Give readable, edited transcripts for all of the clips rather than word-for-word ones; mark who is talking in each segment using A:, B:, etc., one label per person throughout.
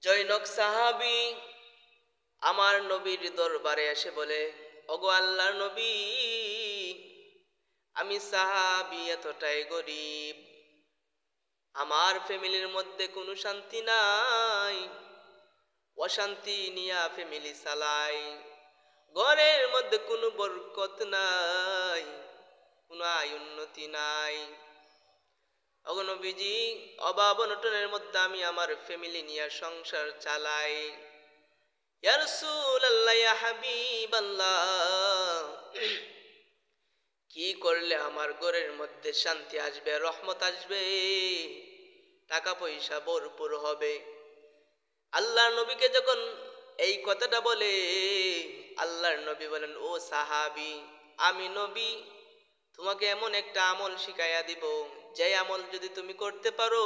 A: জৈনক সাহাবী আমার নবীর দরবারে এসে বলে, ওগো আল্লাহর নবী, আমি সাহাবী এতটাই গরিব, আমার ফ্যামিলির মধ্যে কোনো শান্তি নাই, অশান্তি নিয়া ফ্যামিলি চালাই, ঘরের মধ্যে কোনো বরকত নাই, কোনো আয় উন্নতি নাই। ওগো নবীজি, অভাব অনটনের মধ্যে আমি আমার ফ্যামিলি নিয়ে সংসার চালাই। ইয়া রাসূলুল্লাহ, ইয়া হাবিবাল্লাহ, কি করলে আমার ঘরের মধ্যে শান্তি আসবে, রহমত আসবে, টাকা পয়সা ভরপুর হবে? আল্লাহর নবীকে যখন এই কথাটা বলে, আল্লাহর নবী বলেন, ও সাহাবী, আমি নবী তোমাকে এমন একটা আমল শিখাইয়া দিব, যে আমল যদি তুমি করতে পারো,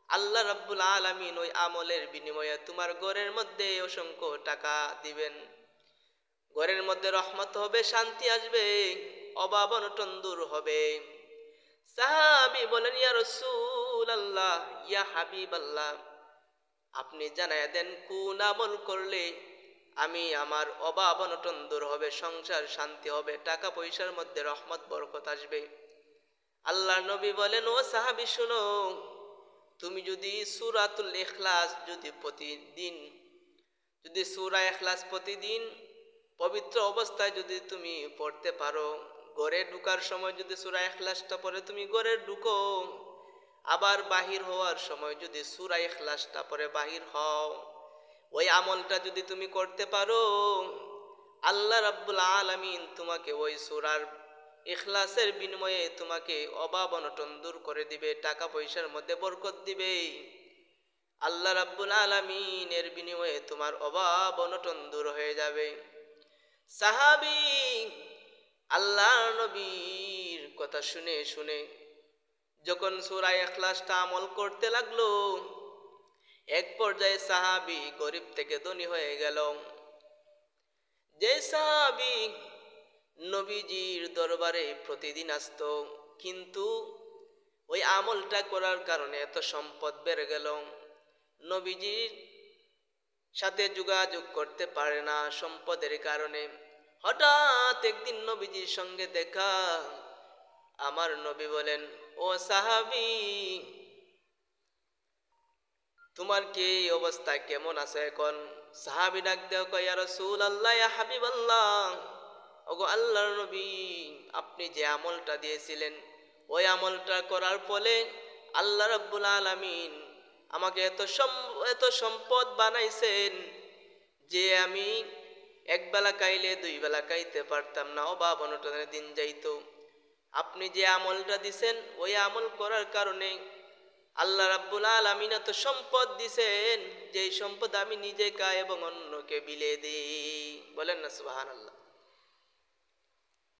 A: আল্লাহ রাব্বুল আলামিন ওই আমলের বিনিময়ে তোমার ঘরের মধ্যে অসংখ্য টাকা দিবেন, ঘরের মধ্যে রহমত হবে, শান্তি আসবে, অভাব অনটন দূর হবে। সাহাবী বলেন, ইয়া রাসূলুল্লাহ, ইয়া হাবিবাল্লাহ, আপনি জানায়া দেন কোন আমল করলে আমি আমার অভাব অনটন দূর হবে, সংসার শান্তি হবে, টাকা পয়সার মধ্যে রহমত বরকত আসবে। আল্লাহর নবী বলেন, ও সাহাবী শুনো, তুমি যদি সূরাতুল ইখলাস সূরা ইখলাস প্রতিদিন পবিত্র অবস্থায় যদি তুমি পড়তে পারো, ঘরে ঢুকার সময় যদি সূরা ইখলাসটা পড়ে তুমি ঘরে ঢুকো, আবার বাহির হওয়ার সময় যদি সূরা ইখলাসটা পড়ে বাহির হও, ওই আমলটা যদি তুমি করতে পারো, আল্লাহ রাব্বুল আলামিন তোমাকে ওই সূরার ইখলাসের বিনিময়ে তোমাকে অভাব অনটন দূর করে দিবে, টাকা পয়সার মধ্যে বরকত দিবে। আল্লাহ রাব্বুল আলামিনের বিনিময়ে তোমার অভাব অনটন দূর হয়ে যাবে। সাহাবী আল্লাহর নবীর কথা শুনে শুনে যখন সূরা ইখলাসটা আমল করতে লাগলো, এক পর্যায়ে সাহাবী গরিব থেকে ধনী হয়ে গেল। যে সাহাবী নবীজির দরবারে প্রতিদিন আসতো, কিন্তু ওই আমলটা করার কারণে এত সম্পদ বেড়ে গেল, নবীজির সাথে যোগাযোগ করতে পারে না সম্পদের কারণে। হঠাৎ একদিন নবীজির সঙ্গে দেখা, আমার নবী বলেন, ও সাহাবী, তোমার কি অবস্থা, কেমন আছে এখন? সাহাবী ডাক দেও, কয়, ইয়া রাসূলুল্লাহ, ইয়া হাবিবাল্লাহ, ওগো আল্লাহর নবী, আপনি যে আমলটা দিয়েছিলেন, ওই আমলটা করার ফলে আল্লাহ রাব্বুল আলামিন আমাকে এত সম্পদ বানাইছেন যে আমি একবেলা খাইলে দুই বেলা খাইতে পারতাম না, অভাব অনটনের দিন যাইতো। আপনি যে আমলটা দিছেন, ওই আমল করার কারণে আল্লাহ রাব্বুল আলামিন এত সম্পদ দিছেন, যে সম্পদ আমি নিজে খাই এবং অন্যকে বিলিয়ে দিই। বলেন না সুবহানাল্লাহ।